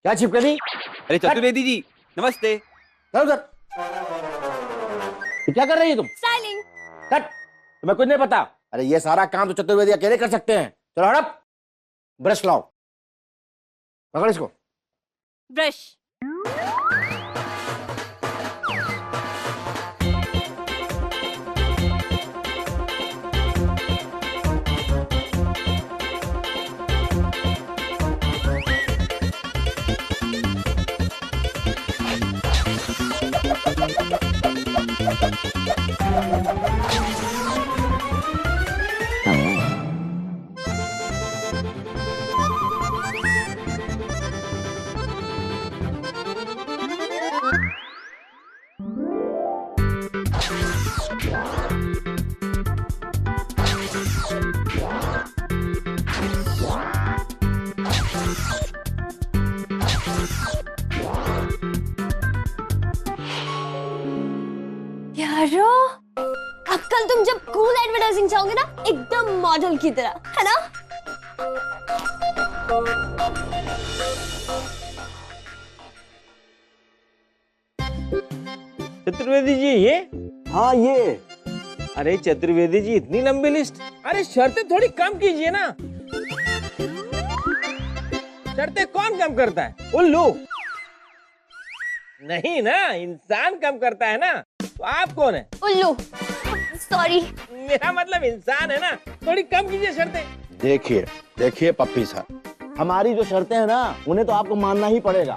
क्या चिपका दी? अरे चतुर्वेदी जी नमस्ते। चलो उधर। क्या कर रही है तुम? स्टाइलिंग। कट, तुम्हें कुछ नहीं पता। अरे ये सारा काम तो चतुर्वेदी अकेले कर सकते हैं। चलो हड़प, ब्रश लाओ, पकड़ इसको। ब्रश। यारो, अब कल तुम जब कूल एडवर्टाइजिंग चाहोगे ना, एकदम मॉडल की तरह, है ना? चतुर्वेदी जी ये? हाँ ये। अरे चतुर्वेदी जी इतनी लंबी लिस्ट, अरे शर्तें थोड़ी कम कीजिए ना। शर्तें कौन कम करता है? उल्लू नहीं ना, इंसान कम करता है ना। तो आप कौन है? उल्लू। सॉरी। मेरा मतलब इंसान है ना, थोड़ी कम कीजिए शर्तें। देखिए देखिए पप्पी सर, हमारी जो शर्तें हैं ना उन्हें तो आपको मानना ही पड़ेगा,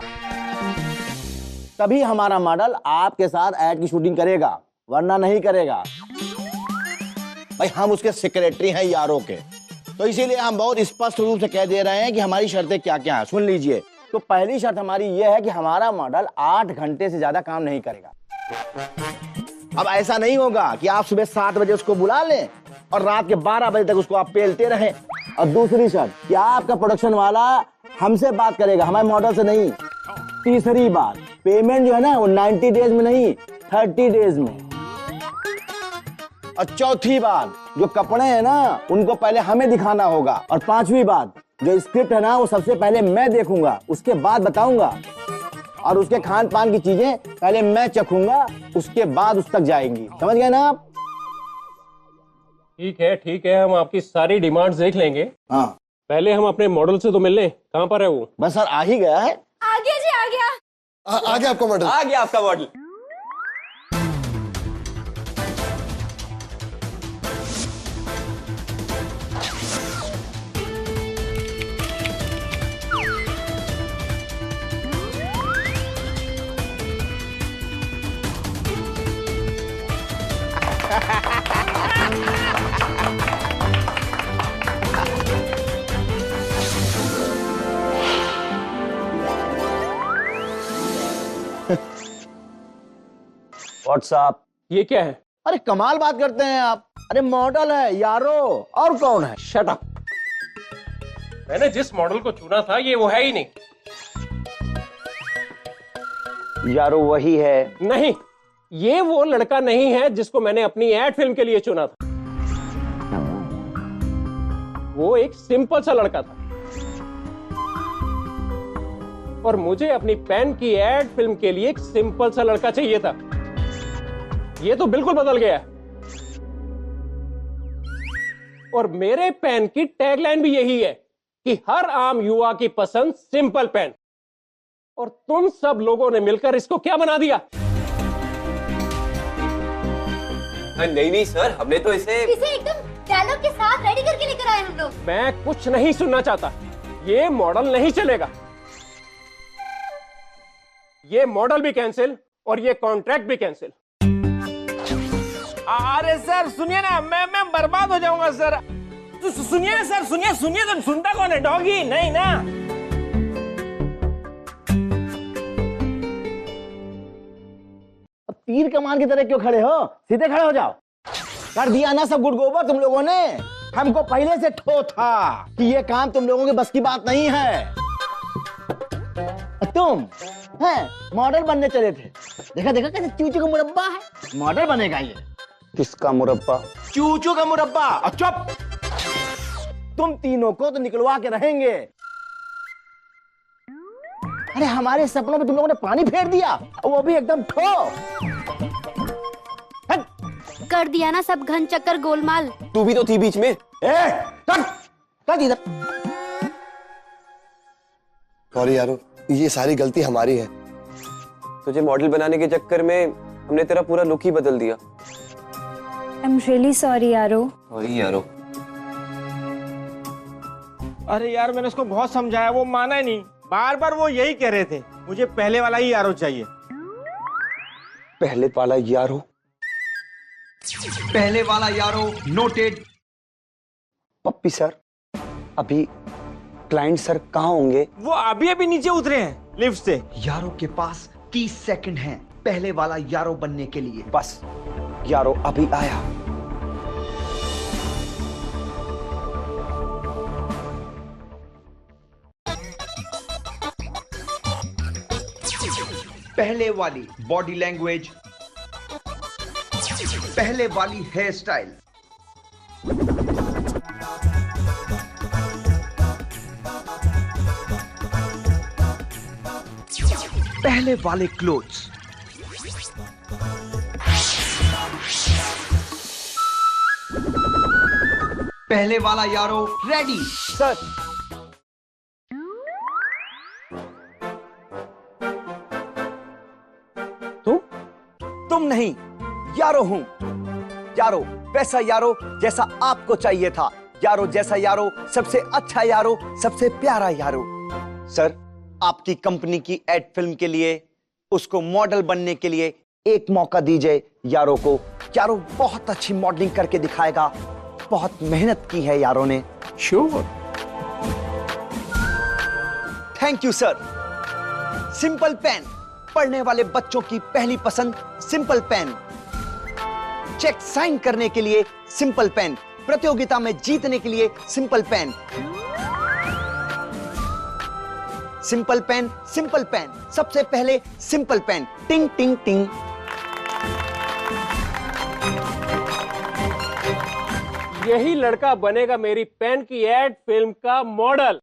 तभी हमारा मॉडल आपके साथ ऐड की शूटिंग करेगा, वरना नहीं करेगा। भाई हम उसके सेक्रेटरी हैं यारों के, तो इसीलिए हम बहुत स्पष्ट रूप से कह दे रहे हैं कि हमारी शर्तें क्या क्या हैं। सुन लीजिए, तो पहली शर्त हमारी यह है कि हमारा मॉडल 8 घंटे से ज्यादा काम नहीं करेगा। अब ऐसा नहीं होगा कि आप सुबह 7 बजे उसको बुला लें और रात के 12 बजे तक उसको आप पेलते रहें। और दूसरी शर्त कि आपका प्रोडक्शन वाला हमसे बात करेगा, हमारे मॉडल से नहीं। तीसरी बात, पेमेंट जो है ना वो 90 डेज में नहीं, 30 डेज में। और चौथी बात, जो कपड़े हैं ना उनको पहले हमें दिखाना होगा। और पांचवी बात, जो स्क्रिप्ट है ना वो सबसे पहले मैं देखूंगा, उसके बाद बताऊंगा। और उसके खान पान की चीजें पहले मैं चखूंगा, उसके बाद उस तक जाएंगी। समझ गए ना आप? ठीक है, हम आपकी सारी डिमांड्स देख लेंगे। हाँ पहले हम अपने मॉडल से तो मिल लें। कहाँ पर है वो? बस सर आ ही गया है। आ गया जी, आ गया। आ गया आपका मॉडल। आ गया आपका मॉडल। व्हाट्सएप। ये क्या है? अरे कमाल बात करते हैं आप। अरे मॉडल है यारो, और कौन है? Shut up. मैंने जिस मॉडल को चुना था ये वो है ही नहीं। यारो वही है। नहीं, ये वो लड़का नहीं है जिसको मैंने अपनी एड फिल्म के लिए चुना था। वो एक सिंपल सा लड़का था और मुझे अपनी पेन की एड फिल्म के लिए एक सिंपल सा लड़का चाहिए था। ये तो बिल्कुल बदल गया। और मेरे पेन की टैगलाइन भी यही है कि हर आम युवा की पसंद सिंपल पेन। और तुम सब लोगों ने मिलकर इसको क्या बना दिया? नहीं सर, हमने तो इसे एकदम डायलॉग के साथ रेडी करके लेकर आए हम लोग। मैं कुछ नहीं सुनना चाहता। ये मॉडल नहीं चलेगा। ये मॉडल भी कैंसिल और ये कॉन्ट्रैक्ट भी कैंसिल। अरे सर सुनिए ना, मैं बर्बाद हो जाऊंगा सर। सुनिए ना सर, सुनिए तो सुनता कौन है? डॉगी नहीं ना। अब तीर कमान की तरह क्यों खड़े हो? सीधे खड़े हो जाओ। कर दिया ना सब गुड़ गोबर तुम लोगों ने। हमको पहले से ठो था कि ये काम तुम लोगों के बस की बात नहीं है। तुम हैं मॉडल बनने चले थे। देखा कैसे चूचू का मुरब्बा है। मॉडल बनेगा ये। किसका मुरब्बा? चूचू का मुरब्बा। और चुप, तुम तीनों को तो निकलवा के रहेंगे। अरे हमारे सपनों में तुम लोगों ने पानी फेर दिया, वो भी एकदम ठो। हट। कर दिया ना सब घन चक्कर गोलमाल। तू भी तो थी बीच में। कट इधर। सॉरी यारो, ये सारी गलती हमारी है। तुझे मॉडल बनाने के चक्कर में हमने तेरा पूरा लुक ही बदल दिया। I'm really sorry यारो। सॉरी यारो। अरे यार मैंने उसको बहुत समझाया, वो माना ही नहीं। बार बार वो यही कह रहे थे, मुझे पहले वाला ही यारो चाहिए। पहले वाला यारो, पहले वाला यारो नोटेड। पप्पी सर, अभी क्लाइंट सर कहाँ होंगे? वो अभी अभी नीचे उतरे हैं लिफ्ट से। यारो के पास 30 सेकंड हैं पहले वाला यारो बनने के लिए। बस यारो अभी आया। पहले वाली बॉडी लैंग्वेज, पहले वाली हेयर स्टाइल, पहले वाले क्लोथ्स, पहले वाला यारो रेडी। सर तुम नहीं, यारो हूं। यारो, वैसा यारो जैसा आपको चाहिए था। यारो जैसा यारो, सबसे अच्छा यारो, सबसे प्यारा यारो। सर, आपकी कंपनी की एड फिल्म के लिए, उसको मॉडल बनने के लिए एक मौका दीजिए यारो को। यारो बहुत अच्छी मॉडलिंग करके दिखाएगा। बहुत मेहनत की है यारो ने। Sure. Thank you sir. Simple pen, पढ़ने वाले बच्चों की पहली पसंद सिंपल पेन। चेक साइन करने के लिए सिंपल पेन, प्रतियोगिता में जीतने के लिए simple pen. Simple pen, simple pen, सबसे पहले सिंपल पेन। टिंग टिंग टिंग। यही लड़का बनेगा मेरी पेन की एड फिल्म का मॉडल।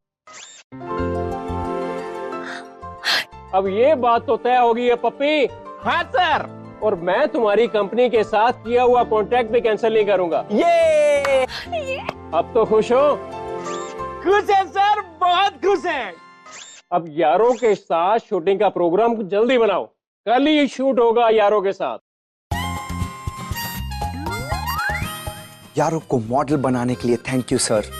अब ये बात तो तय होगी है पप्पी। हाँ सर। और मैं तुम्हारी कंपनी के साथ किया हुआ कॉन्ट्रैक्ट भी कैंसिल नहीं करूंगा। ये अब तो खुश हो? खुश है सर, बहुत खुश है। अब यारों के साथ शूटिंग का प्रोग्राम जल्दी बनाओ, कल ही शूट होगा यारों के साथ। यारो को मॉडल बनाने के लिए थैंक यू सर।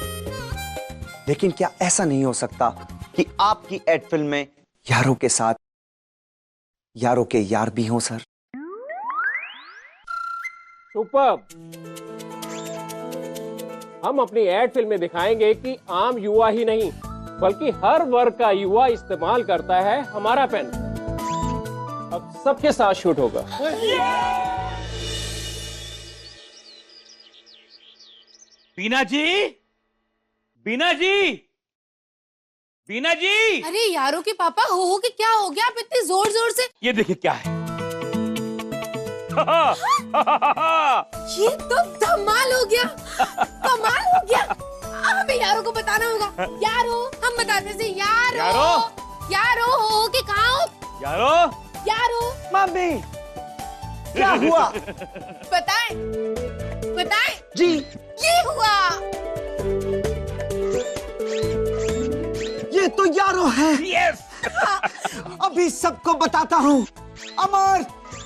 लेकिन क्या ऐसा नहीं हो सकता कि आपकी एड फिल्म में यारों के साथ यारों के यार भी हों सर? सुपर्ब। हम अपनी एड फिल्म में दिखाएंगे कि आम युवा ही नहीं बल्कि हर वर्ग का युवा इस्तेमाल करता है हमारा पेन। अब सबके साथ शूट होगा। बीना जी, बीना जी, बीना जी। अरे यारों के पापा, हो के क्या हो गया? आप इतने जोर जोर से। ये देखिए क्या है। ये तो धमाल हो गया, कमाल हो गया। हमें यारों को बताना होगा। यारो, हम बताते थे यारो। यारो, यारो हो के कहाँ हो? यारो, यारो। मम्मी, क्या हुआ? बताएं, बताएं। जी, ये हुआ। ये तो यारो है। यस। अभी सबको बताता हूँ। अमर,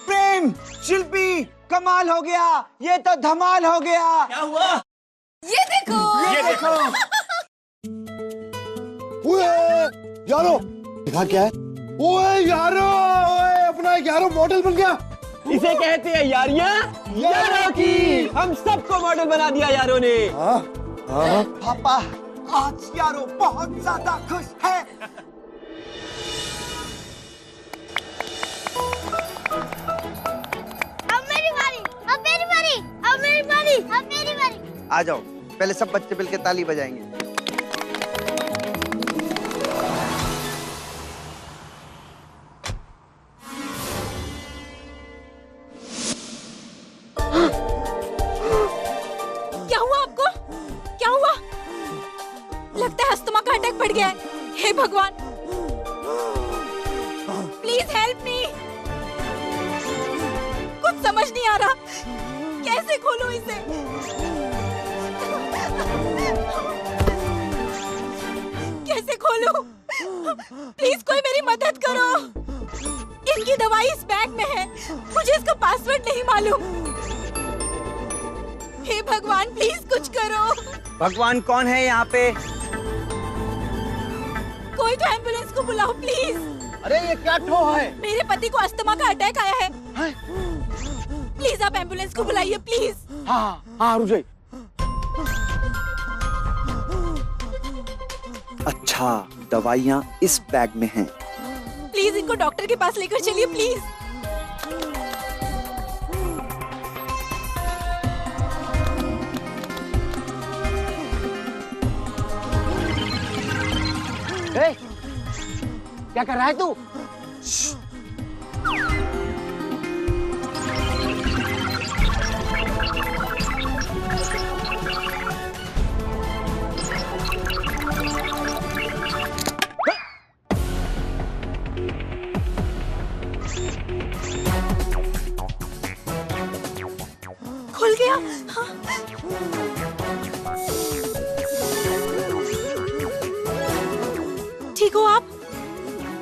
प्रेम, शिल्पी, कमाल हो गया। ये तो धमाल हो गया। क्या हुआ? ये देखो, ये देखो। ओए यारो, दिखा क्या है? ओए यारो, ओए अपना यारो मॉडल बन गया। इसे कहते हैं यारियां यारों की। हम सबको मॉडल बना दिया यारों ने। पापा, आज यारो बहुत ज्यादा खुश है। अब मेरी बारी, अब मेरी बारी, अब मेरी बारी, अब मेरी बारी। आ जाओ, पहले सब बच्चे मिलकर ताली बजाएंगे। क्या हुआ आपको? क्या हुआ? लगता है अस्थमा का अटैक पड़ गया है। हे भगवान। Please help me. कुछ समझ नहीं आ रहा, कैसे खोलूं इसे? कैसे खोलूं? प्लीज कोई मेरी मदद करो। इनकी दवाई इस बैग में है, मुझे इसका पासवर्ड नहीं मालूम। हे भगवान प्लीज कुछ करो। भगवान कौन है यहाँ पे? कोई तो एम्बुलेंस को बुलाओ प्लीज। अरे ये क्या ठो है? मेरे पति को अस्थमा का अटैक आया है। प्लीज आप एम्बुलेंस को बुलाइए प्लीज। हाँ रुक जाइए। अच्छा, दवाइयाँ इस बैग में हैं। प्लीज इनको डॉक्टर के पास लेकर चलिए प्लीज। ए, क्या कर रहा है तू? खुल गया। ठीक हो आप?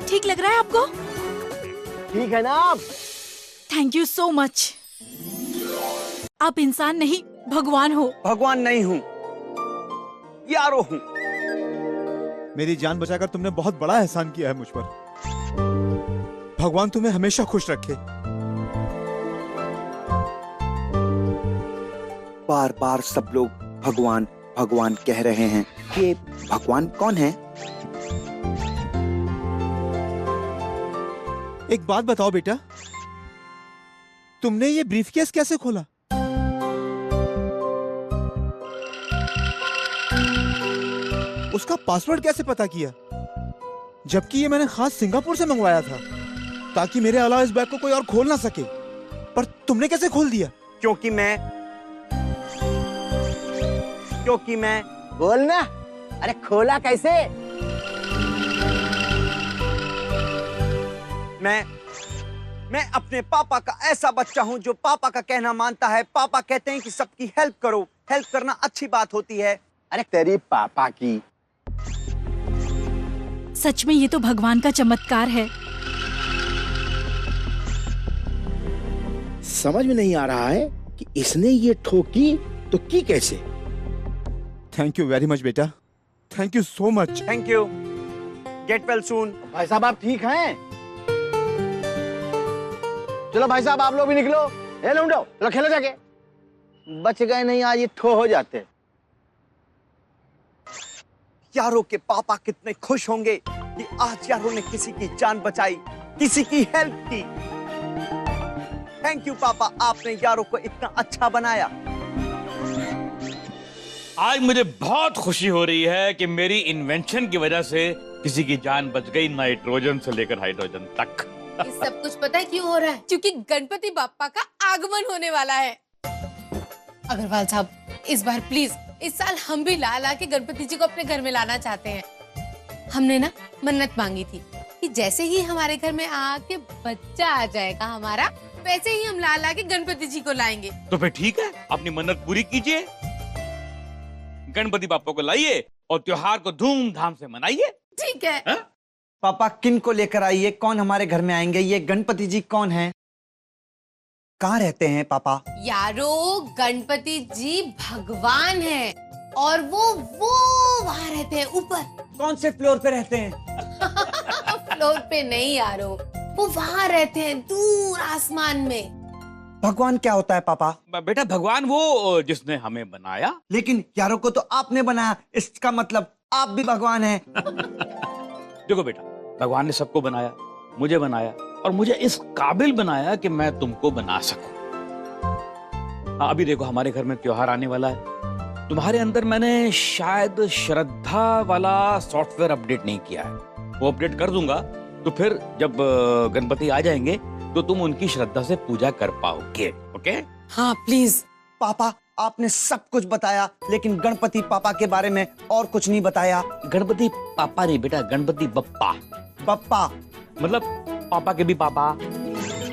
ठीक लग रहा है आपको? ठीक है ना आप? Thank you so much. आप इंसान नहीं भगवान हो। भगवान नहीं हूँ, यारो हूँ। मेरी जान बचाकर तुमने बहुत बड़ा एहसान किया है मुझ पर। भगवान तुम्हें हमेशा खुश रखे। बार बार सब लोग भगवान भगवान कह रहे हैं। ये भगवान कौन है? एक बात बताओ बेटा, तुमने ये ब्रीफकेस कैसे खोला? उसका पासवर्ड कैसे पता किया? जबकि ये मैंने खास सिंगापुर से मंगवाया था ताकि मेरे अलावा इस बैग को कोई और खोल ना सके, पर तुमने कैसे खोल दिया? क्योंकि मैं बोलना। अरे खोला कैसे? मैं अपने पापा का ऐसा बच्चा हूँ जो पापा का कहना मानता है। पापा कहते हैं कि सबकी हेल्प करो, हेल्प करना अच्छी बात होती है। अरे तेरी पापा की। सच में ये तो भगवान का चमत्कार है। समझ में नहीं आ रहा है कि इसने ये ठोकी तो की कैसे? थैंक यू वेरी मच बेटा, thank you so much. Thank you, get well soon. भाई साहब आप ठीक हैं? चलो भाई साहब आप लोग भी निकलो। ए लौंडो, चलो खेलो जाके। बच गए नहीं, आज ये ठो हो जाते। यारो के पापा कितने खुश होंगे कि आज यारो ने किसी की जान बचाई, किसी की हेल्प की। थैंक यू पापा, आपने यारो को इतना अच्छा बनाया। आज मुझे बहुत खुशी हो रही है कि मेरी इन्वेंशन की वजह से किसी की जान बच गई, नाइट्रोजन से लेकर हाइड्रोजन तक। ये सब कुछ पता है क्यों हो रहा है? क्योंकि गणपति बाप्पा का आगमन होने वाला है। अग्रवाल साहब, इस बार प्लीज, इस साल हम भी ला ला के गणपति जी को अपने घर में लाना चाहते हैं। हमने ना मन्नत मांगी थी कि जैसे ही हमारे घर में आके बच्चा आ जाएगा हमारा, वैसे ही हम ला ला के गणपति जी को लाएंगे। तो फिर ठीक है, अपनी मन्नत पूरी कीजिए, गणपति बाप्पा को लाइए और त्योहार को धूमधाम से मनाइए। ठीक है। हा? पापा किन को लेकर आइए? कौन हमारे घर में आएंगे? ये गणपति जी कौन हैं? कहाँ रहते हैं पापा? यारो, गणपति जी भगवान हैं और वो वहाँ रहते हैं ऊपर। कौन से फ्लोर पे रहते हैं? फ्लोर पे नहीं यारो, वो वहाँ रहते हैं दूर आसमान में। भगवान क्या होता है पापा? बेटा भगवान वो जिसने हमें बनाया। लेकिन यारो को तो आपने बनाया, इसका मतलब आप भी भगवान हैं। देखो बेटा, भगवान ने सबको बनाया, मुझे बनाया और मुझे इस काबिल बनाया कि मैं तुमको बना सकूं। अभी देखो हमारे घर में त्योहार आने वाला है, तुम्हारे अंदर मैंने शायद श्रद्धा वाला सॉफ्टवेयर अपडेट नहीं किया है, वो अपडेट कर दूंगा। तो फिर जब गणपति आ जाएंगे तो तुम उनकी श्रद्धा से पूजा कर पाओगे। ओके? हाँ प्लीज। पापा आपने सब कुछ बताया, लेकिन गणपति पापा के बारे में और कुछ नहीं बताया। गणपति पापा नहीं बेटा, गणपति बप्पा। बप्पा मतलब पापा के भी पापा,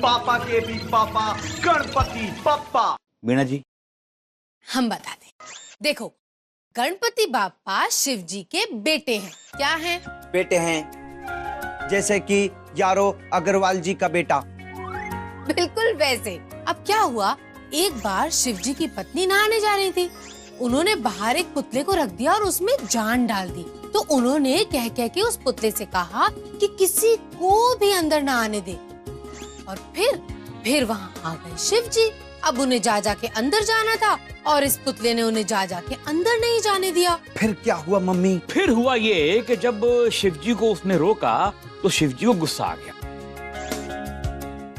पापा के भी पापा, गणपति बप्पा। वीणा जी हम बता दें, देखो गणपति बाप्पा शिव जी के बेटे हैं। क्या हैं? बेटे हैं, जैसे कि यारो अग्रवाल जी का बेटा। बिल्कुल वैसे। अब क्या हुआ, एक बार शिव जी की पत्नी नहाने जा रही थी, उन्होंने बाहर एक पुतले को रख दिया और उसमें जान डाल दी। तो उन्होंने कह कह के उस पुतले से कहा कि किसी को भी अंदर ना आने दे। और फिर वहाँ आ गए शिव जी। अब उन्हें जा के अंदर जाना था और इस पुतले ने उन्हें जा के अंदर नहीं जाने दिया। फिर क्या हुआ मम्मी? फिर हुआ ये कि जब शिव जी को उसने रोका तो शिव जी को गुस्सा आ गया।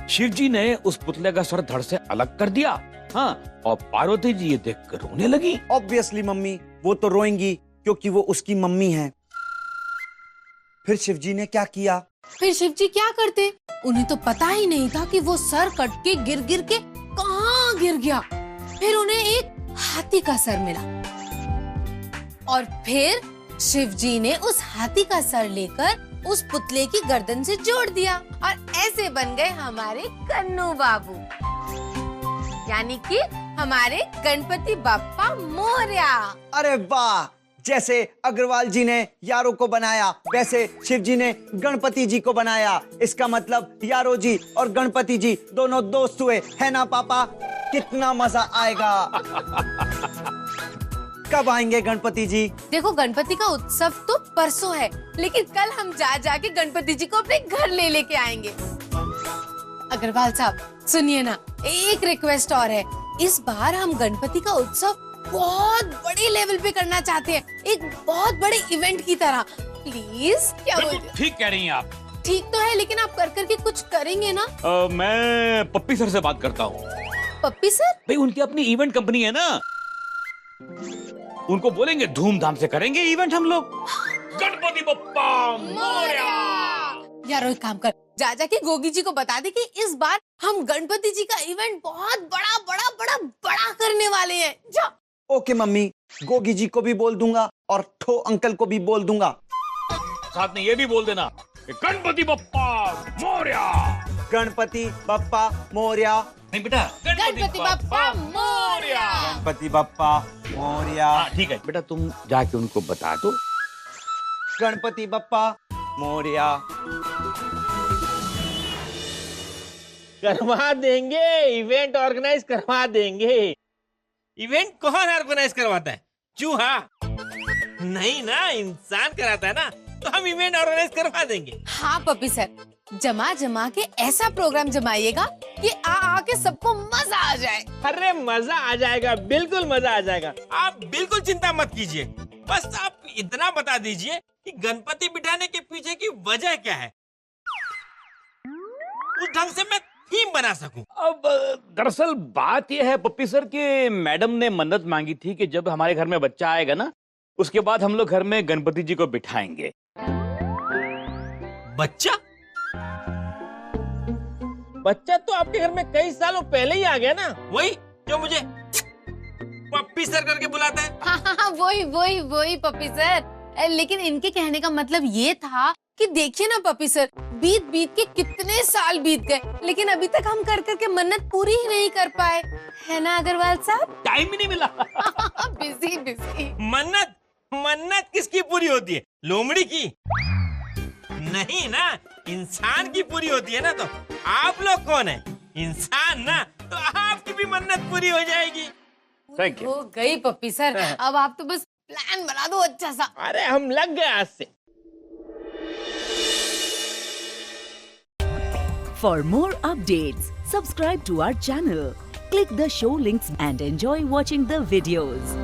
शिव जी ने उस पुतले का सर धड़ से अलग कर दिया। हाँ, और पार्वती जी ये देखकर रोने लगी। ऑब्वियसली मम्मी, वो तो रोएंगी क्योंकि वो उसकी मम्मी है। फिर शिव जी ने क्या किया? फिर शिव जी क्या करते? उन्हें तो पता ही नहीं था कि वो सर कट के गिर के कहाँ गिर गया। फिर उन्हें एक हाथी का सर मिला और फिर शिव जी ने उस हाथी का सर लेकर उस पुतले की गर्दन से जोड़ दिया और ऐसे बन गए हमारे कन्नू बाबू, यानी कि हमारे गणपति बाप्पा मोरया। अरे वाह, जैसे अग्रवाल जी ने यारो को बनाया वैसे शिव जी ने गणपति जी को बनाया। इसका मतलब यारो जी और गणपति जी दोनों दोस्त हुए, है ना पापा? कितना मजा आएगा। कब आएंगे गणपति जी? देखो गणपति का उत्सव तो परसों है, लेकिन कल हम जा के गणपति जी को अपने घर लेके आएंगे। अग्रवाल साहब सुनिए ना, एक रिक्वेस्ट और है। इस बार हम गणपति का उत्सव बहुत बड़े लेवल पे करना चाहते हैं, एक बहुत बड़े इवेंट की तरह। प्लीज, क्या बोलते? ठीक कह रही हैं आप। ठीक तो है, लेकिन आप कर करके कुछ करेंगे ना? मैं पप्पी सर से बात करता हूँ। पप्पी सर? भाई उनकी अपनी इवेंट कंपनी है ना, उनको बोलेंगे धूमधाम से करेंगे इवेंट हम लोग। गणपति बप्पा मोरया। यार एक काम कर, जा के गोगी जी को बता दे कि इस बार हम गणपति जी का इवेंट बहुत बड़ा करने वाले हैं। जा। ओके मम्मी, गोगी जी को भी बोल दूंगा और ठो अंकल को भी बोल दूंगा। साथ में ये भी बोल देना गणपति बप्पा मोरया। गणपति बप्पा मोरया। नहीं बेटा, गणपति बप्पा मोरया। गणपति बप्पा मोरया। ठीक है बेटा, तुम जाके उनको बता दो। गणपति बप्पा मोरया। करवा देंगे, इवेंट ऑर्गेनाइज करवा देंगे। इवेंट कौन ऑर्गेनाइज करवाता है? चूहा? नहीं ना, इंसान कराता है ना, तो हम इवेंट ऑर्गेनाइज करवा देंगे। हाँ पप्पी सर, जमा के ऐसा प्रोग्राम जमाइएगा कि आके सबको मजा आ जाए। अरे मजा आ जाएगा, बिल्कुल मजा आ जाएगा। आप बिल्कुल चिंता मत कीजिए, बस आप इतना बता दीजिए कि गणपति बिठाने के पीछे की वजह क्या है, उस ढंग से मैं थीम बना सकूं। अब दरअसल बात यह है पप्पी सर कि मैडम ने मन्नत मांगी थी कि जब हमारे घर में बच्चा आएगा ना, उसके बाद हम लोग घर में गणपति जी को बिठाएंगे। बच्चा? बच्चा तो आपके घर में कई सालों पहले ही आ गया ना, वही जो मुझे पप्पी सर करके बुलाता है। हाँ, वही पप्पी सर। लेकिन इनके कहने का मतलब ये था कि देखिए ना पप्पी सर, बीत के कितने साल बीत गए, लेकिन अभी तक हम कर करके मन्नत पूरी ही नहीं कर पाए, है ना अग्रवाल साहब? टाइम ही नहीं मिला। बिजी। मन्नत किसकी पूरी होती है? लोमड़ी की? नहीं ना, इंसान की पूरी होती है ना। तो आप लोग कौन है? इंसान ना, तो आपकी भी मन्नत पूरी हो जाएगी। Thank you. हो गई पप्पी सर, अब आप तो बस प्लान बना दो अच्छा सा। अरे हम लग गए आज से। For more updates, subscribe to our channel, click the show links and enjoy watching the videos.